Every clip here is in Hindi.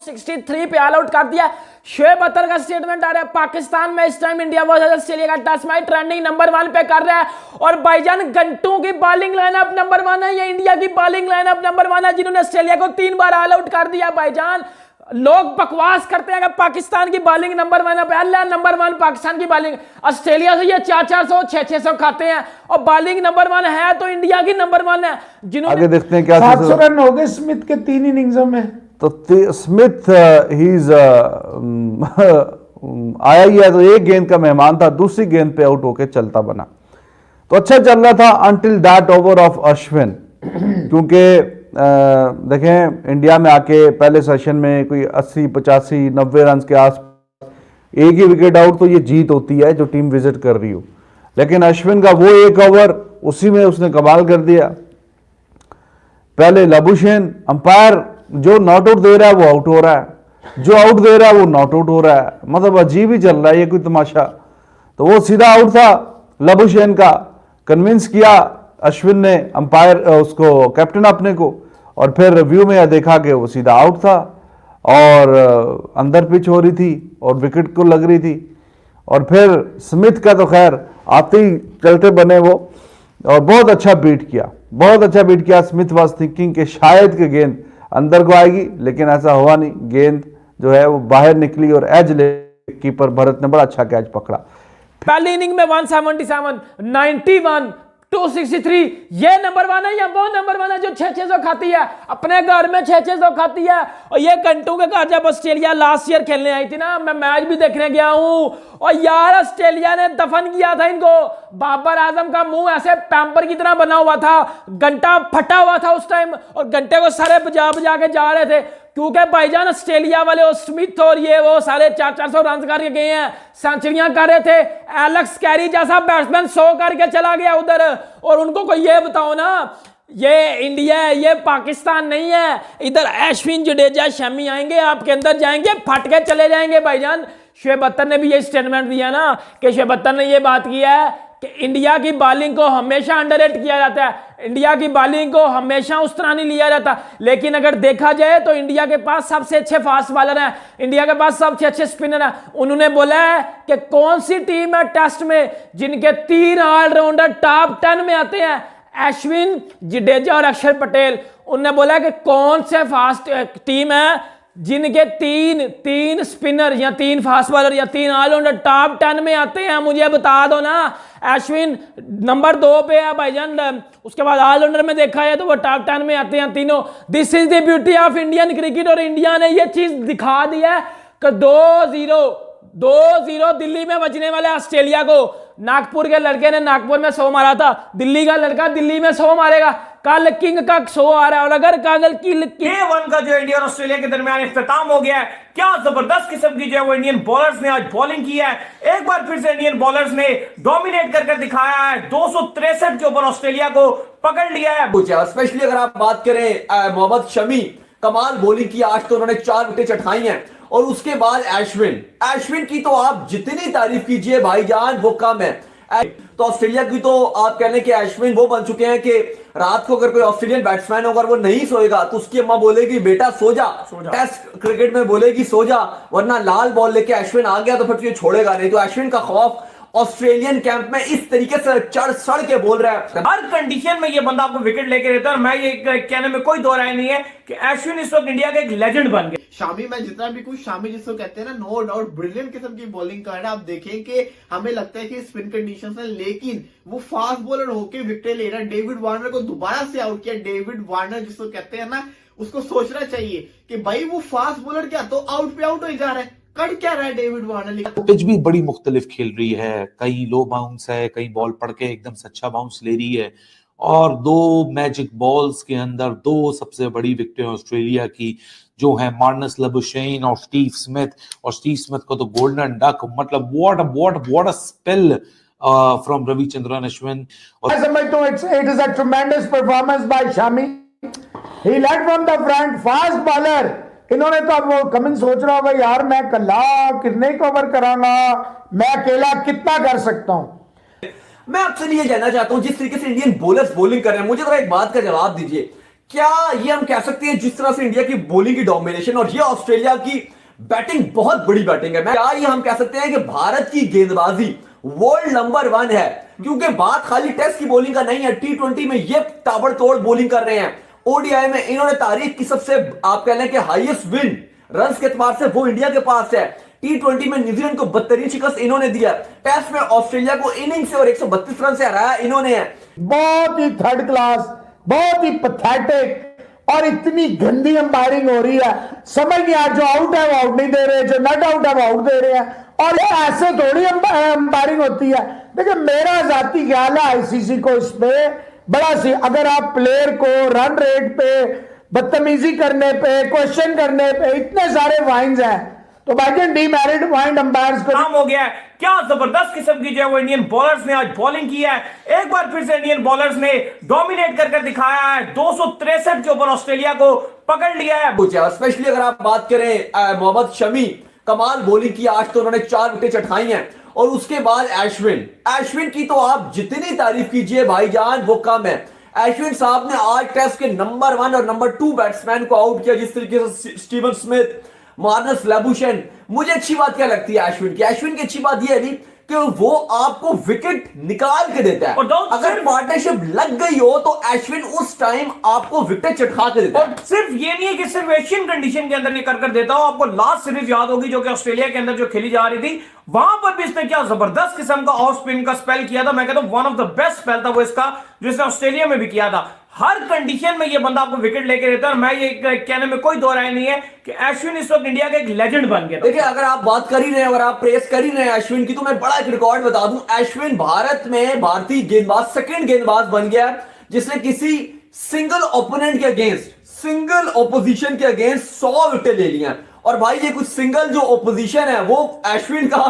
63 पे ऑल आउट कर दिया। शोएब अख्तर का स्टेटमेंट आ रहा है, पाकिस्तान में इस टाइम इंडिया वर्सेस ऑस्ट्रेलिया का टेस्ट मैच ट्रेंडिंग नंबर 1 पे कर रहा है। और भाईजान घंटों की बॉलिंग लाइनअप नंबर 1 है, ये इंडिया की बॉलिंग लाइनअप नंबर 1 है, जिन्होंने ऑस्ट्रेलिया को 3 बार ऑल आउट कर दिया। भाईजान लोग बकवास करते हैं कि पाकिस्तान की बॉलिंग नंबर 1 है, पहला नंबर 1 पाकिस्तान की बॉलिंग। ऑस्ट्रेलिया से ये 400 600 खाते हैं और बॉलिंग नंबर 1 है तो इंडिया की नंबर 1 है। जिन्होंने आगे देखते हैं क्या 700 रन हो गए स्मिथ के 3 इनिंग्सों में। तो स्मिथ आया ही है तो एक गेंद का मेहमान था, दूसरी गेंद पे आउट होके चलता बना। तो अच्छा चल रहा था until that over of Ashwin, क्योंकि देखें इंडिया में आके पहले सेशन में कोई 80 85 90 रन के आस एक ही विकेट आउट, तो ये जीत होती है जो टीम विजिट कर रही हो। लेकिन अश्विन का वो एक ओवर, उसी में उसने कमाल कर दिया। पहले लबुशेन अंपायर जो नॉट आउट दे रहा है वो आउट हो रहा है, जो आउट दे रहा है वो नॉट आउट हो रहा है, मतलब अजीब ही चल रहा है ये कोई तमाशा। तो वो सीधा आउट था लबुशेन का, कन्विंस किया अश्विन ने अंपायर उसको, कैप्टन अपने को, और फिर रिव्यू में देखा कि वो सीधा आउट था और अंदर पिच हो रही थी और विकेट को लग रही थी। और फिर स्मिथ का तो खैर आते ही चलते बने वो, और बहुत अच्छा बीट किया, बहुत अच्छा बीट किया। स्मिथ वाज थिंकिंग कि शायद कि गेंद अंदर को आएगी, लेकिन ऐसा हुआ नहीं, गेंद जो है वो बाहर निकली और एज ले कीपर भरत ने बड़ा अच्छा कैच पकड़ा। पहली इनिंग में 177 91 263, ये नंबर 1 है या वो नंबर 1 है जो 600 खाती है, अपने घर में 600 खाती है। और ये घंटों के घर जब ऑस्ट्रेलिया लास्ट ईयर खेलने आई थी ना, मैं मैच भी देखने गया हूं, और यार ऑस्ट्रेलिया ने दफन किया था इनको। बाबर आजम का मुंह ऐसे पैम्पर की तरह बना हुआ था, घंटा फटा हुआ था उस टाइम, और घंटे को सारे बजा बजा के जा रहे थे, क्योंकि भाईजान ऑस्ट्रेलिया वाले स्मिथ और ये वो सारे 400 रन करके गए हैं, सेंचुरियां कर रहे थे। एलेक्स कैरी जैसा बैट्समैन 100 करके चला गया उधर, और उनको कोई ये बताओ ना, ये इंडिया है, ये पाकिस्तान नहीं है। इधर अश्विन जडेजा शमी आएंगे, आपके अंदर जाएंगे, फट के चले जाएंगे। भाईजान शोएब अख्तर ने भी ये स्टेटमेंट दिया ना, कि शोएब अख्तर ने ये बात किया है कि इंडिया की बॉलिंग को हमेशा अंडररेट किया जाता है, इंडिया की बॉलिंग को हमेशा उस तरह नहीं लिया जाता। लेकिन अगर देखा जाए तो इंडिया के पास सबसे अच्छे फास्ट बॉलर हैं, इंडिया के पास सबसे अच्छे स्पिनर हैं। उन्होंने बोला है कि कौन सी टीम है टेस्ट में जिनके 3 ऑलराउंडर टॉप 10 में आते हैं, अश्विन जडेजा और अक्षर पटेल। उन्होंने बोला कि कौन से फास्ट टीम है जिनके 3 स्पिनर या 3 फास्ट बॉलर या 3 ऑलराउंडर टॉप 10 में आते हैं, मुझे बता दो ना। अश्विन नंबर 2 पे है भाईजान, उसके बाद ऑलराउंडर में देखा है तो वो टॉप 10 में आते हैं तीनों। This is the beauty of Indian cricket, और इंडिया ने ये चीज दिखा दी है कि 2-0 दिल्ली में बचने वाले ऑस्ट्रेलिया को। नागपुर के लड़के ने नागपुर में 100 मारा था, दिल्ली का लड़का दिल्ली में 100 मारेगा। कल किंग का 100 आ रहा है, और अगर कल डे 1 का जो इंडिया और ऑस्ट्रेलिया के दरमियान इख्तिताम हो गया है, क्या जबरदस्त किस्म की जो है वो इंडियन बॉलर्स ने आज बॉलिंग की है। एक बार फिर से इंडियन बॉलर्स ने डोमिनेट करके दिखाया है, 263 के ऊपर ऑस्ट्रेलिया को पकड़ लिया है। स्पेशली अगर आप बात करें मोहम्मद शमी, कमाल बॉलिंग की, आज तो उन्होंने 4 विकेट चढ़ाई हैं। और उसके बाद अश्विन की तो आप जितनी तारीफ कीजिए भाईजान वो कम है। तो ऑस्ट्रेलिया की तो आप कह लें कि अश्विन वो बन चुके हैं कि रात को अगर कोई ऑस्ट्रेलियन बैट्समैन अगर वो नहीं सोएगा तो उसकी अम्मा बोलेगी बेटा सो जा। टेस्ट क्रिकेट में बोलेगी सो जा, वरना लाल बॉल लेके अश्विन आ गया तो फिर तुझे छोड़ेगा नहीं। तो अश्विन का खौफ ऑस्ट्रेलियन कैंप में इस तरीके से चढ़ सड़ के बोल रहा है, हर कंडीशन में ये बंदा आपको विकेट लेके रहता है। और मैं ये कहने में कोई दो राय नहीं है कि अश्विन इस वक्त इंडिया का एक लेजेंड बन गया। शामी, मैं जितना भी कुछ शामी जिसको कहते हैं ना, नो डाउट ब्रिलियंट किस्म की बॉलिंग कर रहा है। आप देखें कि हमें लगता है कि स्पिन कंडीशंस है, लेकिन वो फास्ट बॉलर होके विकेट ले रहा है। डेविड वार्नर को दोबारा से आउट किया। डेविड वार्नर जिसको कहते हैं ना, उसको सोचना चाहिए कि भाई वो फास्ट बॉलर क्या तो आउट पे आउट हो जा रहा है, कर क्या रहा है डेविड वार्नर। पिच भी बड़ी मुख्तलिफ खेल रही है, कहीं लो बाउंस है, कहीं बॉल पड़ के एकदम से अच्छा बाउंस ले रही है, और 2 मैजिक बॉल्स के अंदर 2 सबसे बड़ी विकेटें ऑस्ट्रेलिया की जो है मार्नस लबुशेन और स्टीव स्मिथ। और स्टीव स्मिथ को तो गोल्डन डक, मतलब what a spell from Ravichandran Ashwin. I समझता हूं it is a tremendous performance by Shami. He led from the front, fast bowler. इन्होंने तो अब वो कमिंग सोच रहा होगा यार मैं कला कितने कवर करांगा, मैं अकेला कितना कर सकता हूं। मैं आपसे ये जानना चाहता हूं जिस तरीके से इंडियन बॉलर्स बॉलिंग कर रहे हैं, मुझे तो एक बात का जवाब दीजिए, क्या ये हम कह सकते हैं जिस तरह से इंडिया की बॉलिंग की डोमिनेशन और ये ऑस्ट्रेलिया की बैटिंग बहुत बड़ी बैटिंग है, क्या ये हम कह सकते हैं कि भारत की गेंदबाजी वर्ल्ड नंबर 1 है? क्योंकि बात खाली टेस्ट की बॉलिंग का नहीं है, T20 में ये ताबड़तोड़ बॉलिंग कर रहे हैं। ओडीआई में इन्होंने तारीख की सबसे आप कह लें कि हाईएस्ट विन रन के एतबार से वो इंडिया के पास है। T20 में न्यूजीलैंड को 72 शिकस्त इन्होंने दिया, टेस्ट में ऑस्ट्रेलिया को इनिंग से और 132 रन से हराया इन्होंने है। बहुत ही थर्ड क्लास, बहुत ही पथेटिक और इतनी गंदी अंपायरिंग हो रही है, समझ नहीं आ, जो आउट है वो आउट नहीं दे रहे, जो नॉट आउट है वो आउट दे रहे हैं। और ये ऐसे थोड़ी अंपायरिंग होती है। देखिए मेरा जाती ख्याल है आईसीसी को इस पे बड़ा सी, अगर आप प्लेयर को रन रेट पे, बदतमीजी करने पे, क्वेश्चन करने पे इतने सारे वाइंस हैं, तो भाईजान डीमेरिट वाइंड अंपायर्स को काम हो गया है। क्या जबरदस्त किस्म की जो है वो इंडियन बॉलर्स ने आज बॉलिंग की है। एक बार फिर से इंडियन बॉलर्स ने डोमिनेट कर दिखाया है, 263 के ऊपर ऑस्ट्रेलिया को पकड़ लिया है। स्पेशली अगर आप बात करें मोहम्मद शमी, कमाल बॉलिंग की, आज तो उन्होंने 4 विकेट चटकाई हैं। और उसके बाद अश्विन की तो आप जितनी तारीफ कीजिए भाईजान वो कम है। अश्विन साहब ने आज टेस्ट के नंबर 1 और नंबर 2 बैट्समैन को आउट किया, जिस तरीके से स्टीवन स्मिथ, मार्नस लैबुशेन। मुझे अच्छी बात क्या लगती है अश्विन की अच्छी बात यह है नहीं कि वो आपको विकेट निकाल के देता है, और अगर पार्टनरशिप लग गई हो तो अश्विन उस टाइम आपको विकेट चटका के देता है। और सिर्फ ये नहीं है कि सिर्फ एशियन कंडीशन के अंदर नहीं कर देता हो। आपको लास्ट सीरीज याद होगी जो कि ऑस्ट्रेलिया के अंदर जो खेली जा रही थी, वहां पर भी इसने क्या जबरदस्त किस्म का ऑफ स्पिन का स्पेल किया था। मैं कहता हूं one of the best spell था वो इसका, जो इसने ऑस्ट्रेलिया में भी किया था। हर कंडीशन में ये बंदा आपको विकेट लेके देता है। और मैं ये कहने में कोई दो राय नहीं है कि अश्विन इस वक्त इंडिया का एक लेजेंड बन गया। देखिए अगर आप बात कर ही रहे हैं और आप प्रेस कर ही रहे हैं अश्विन की, तो मैं बड़ा एक रिकॉर्ड बता दूं। अश्विन भारत में भारतीय गेंदबाज सेकंड गेंदबाज बन गया जिसने किसी सिंगल ओपोनेंट के अगेंस्ट, सिंगल ओपोजिशन के अगेंस्ट 100 विकेट ले लिया। और भाई ये कुछ सिंगल जो ओपोजिशन है वो अश्विन का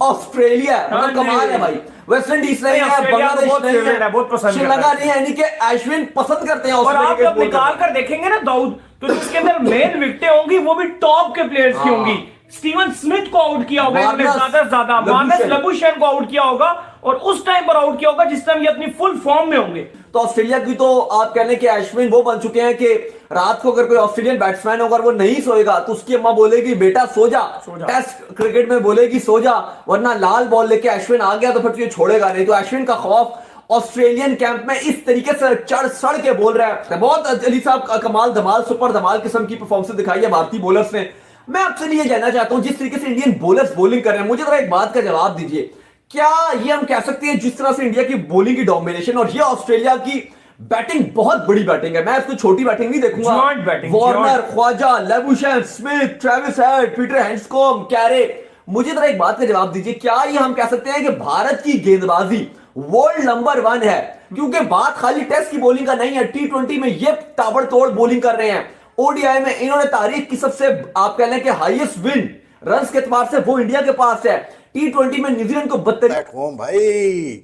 ऑस्ट्रेलिया है, मतलब कमाल है भाई। वेस्ट इंडीज नहीं है, बांग्लादेश नहीं है, बहुत पसंद श्रीलंका नहीं है, यानी कि अश्विन पसंद करते हैं। और आप जब निकाल कर देखेंगे ना दाऊद, तो जिसके अंदर मेन विकेटें होंगी वो भी टॉप के प्लेयर्स की होंगी। स्टीवन स्मिथ को आउट किया होगा इन्होंने ज्यादा से ज्यादा, मार्नस लैबुशेन को आउट किया होगा, और उस टाइम पर आउट किया होगा जिस टाइम ये अपनी फुल फॉर्म में होंगे। तो ऑस्ट्रेलिया की तो आप कह लें कि अश्विन वो बन चुके हैं कि रात को अगर कोई ऑस्ट्रेलियन बैट्समैन होगा वो नहीं सोएगा तो उसकी अम्मा बोलेगी बेटा सो जा। टेस्ट क्रिकेट में बोलेगी सो जा, वरना लाल बॉल लेके अश्विन आ गया तो फिर तुझे छोड़ेगा नहीं। तो अश्विन का खौफ ऑस्ट्रेलियन कैंप में इस तरीके से चढ़ सड़ के बोल रहा है। बहुत अली साहब कमाल धमाल सुपर धमाल किस्म की परफॉर्मेंस दिखाई है भारतीय बॉलर्स ने। मैं आपसे ये जानना चाहता हूं जिस तरीके से इंडियन बॉलर्स बॉलिंग कर रहे हैं, मुझे जरा एक बात का जवाब दीजिए, क्या ये हम कह सकते हैं जिस तरह से इंडिया की बॉलिंग की डोमिनेशन और ये ऑस्ट्रेलिया की बैटिंग बहुत बड़ी बैटिंग है, मैं इसको छोटी बैटिंग नहीं देखूंगा। Warner, Khawaja, Labuschagne, Smith, Travis Head, Peter Handscomb, Carey, मुझे जरा एक बात का जवाब दीजिए, क्या ये हम कह सकते हैं कि भारत की गेंदबाजी वर्ल्ड नंबर 1 है? क्योंकि बात खाली टेस्ट की बॉलिंग का नहीं है, T20 में ये ताबड़तोड़ बॉलिंग कर रहे हैं। ओडीआई में इन्होंने तारीख की सबसे आप कह लें कि हाईएस्ट विन रन के एतबार से वो इंडिया के पास है। T20 में न्यूजीलैंड को 72 एट होम भाई,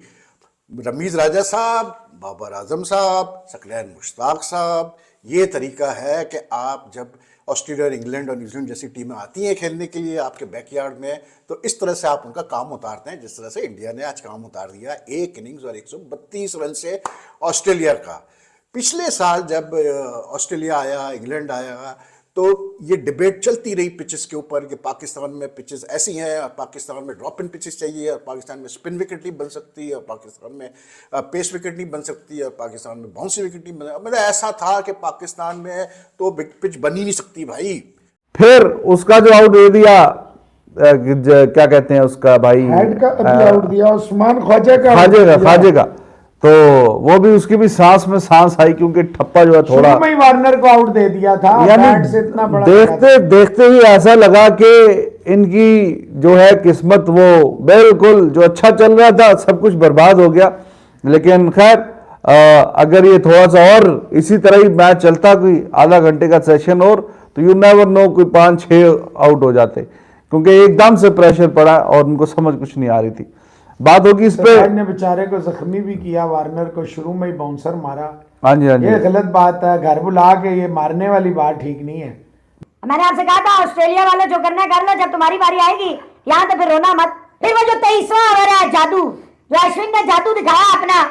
रमीज राजा साहब, बाबर आजम साहब, सकलैन मुश्ताक साहब, ये तरीका है कि आप जब ऑस्ट्रेलिया, इंग्लैंड और न्यूजीलैंड जैसी टीमें आती हैं खेलने के लिए आपके बैकयार्ड में, तो इस तरह से आप उनका काम उतारते हैं जिस तरह से इंडिया ने आज काम उतार दिया, एक इनिंग्स और 132 रन से ऑस्ट्रेलिया का। पिछले साल जब ऑस्ट्रेलिया आया, इंग्लैंड आया, तो ये डिबेट चलती रही पिचेस के ऊपर कि पाकिस्तान में पिचेस ऐसी हैं और पाकिस्तान में ड्रॉप इन पिचेस चाहिए, और पाकिस्तान में स्पिन विकेट नहीं बन सकती, और पाकिस्तान में पेस विकेट नहीं बन सकती, और पाकिस्तान में बाउंसी विकेट नहीं बन, मतलब ऐसा था कि पाकिस्तान में तो पिच बन ही नहीं सकती भाई। फिर उसका जो आउट दे दिया, क्या कहते हैं उसका भाई, हेड का आउट दिया उस्मान ख्वाजे का, तो वो भी उसकी भी सांस में सांस आई क्योंकि ठप्पा जो है थोड़ा, शुरू में ही वार्नर को आउट दे दिया था। यानी से इतना बड़ा देखते देखते ही ऐसा लगा कि इनकी जो है किस्मत वो बिल्कुल जो अच्छा चल रहा था सब कुछ बर्बाद हो गया। लेकिन खैर अगर ये थोड़ा सा और इसी तरह ही मैच चलता, कोई आधा घंटे का सेशन और, तो यू नेवर नो कोई 5-6 आउट हो जाते, क्योंकि एकदम से प्रेशर पड़ा और उनको समझ कुछ नहीं आ रही थी। बात होगी इस पे, ने बेचारे को जख्मी भी किया, वार्नर को शुरू में ही बाउंसर मारा। हाँ जी हाँ जी, ये गलत बात है, घर बुला के ये मारने वाली बात ठीक नहीं है। मैंने आपसे कहा था ऑस्ट्रेलिया वाले जो करना है कर लो, जब तुम्हारी बारी आएगी यहाँ तो फिर रोना मत। फिर वो जो 23वां ओवर है जादू, जो अश्विन ने जादू दिखाया अपना,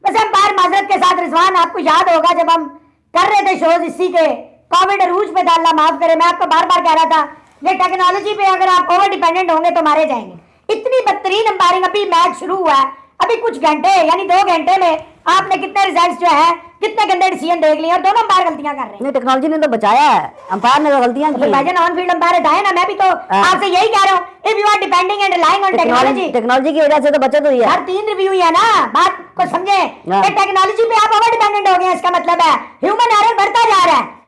बस अंपायर माजरत के साथ रिजवान आपको याद होगा जब हम कर रहे थे शोज इसी के, कोविड अरूज पे था, अल्लाह माफ करे। मैं आपको बार बार कह रहा था ये टेक्नोलॉजी पे अगर आप ओवर डिपेंडेंट होंगे तो मारे जाएंगे। इतनी बदतरीन अंपायरिंग, अभी मैच शुरू हुआ है, अभी कुछ घंटे यानी 2 घंटे में आपने कितने रिजल्ट्स जो है, कितने गंदे डिसीजन देख लिए और दोनों अंपायर गलतियां कर रहे हैं। नहीं, टेक्नोलॉजी ने तो बचाया है, अंपायर ने तो गलतियां की। भाईजान ऑन फील्ड अंपायर हटाए ना, मैं भी तो आपसे यही कह रहा हूँ, if you are depending and relying on technology, technology की वजह से तो बचत हुई है। हर 3 रिव्यू ही है ना, बात को समझे। टेक्नोलॉजी पे आप ओवर डिपेंडेंट हो गए, इसका मतलब है ह्यूमन एरर बढ़ता जा रहा है।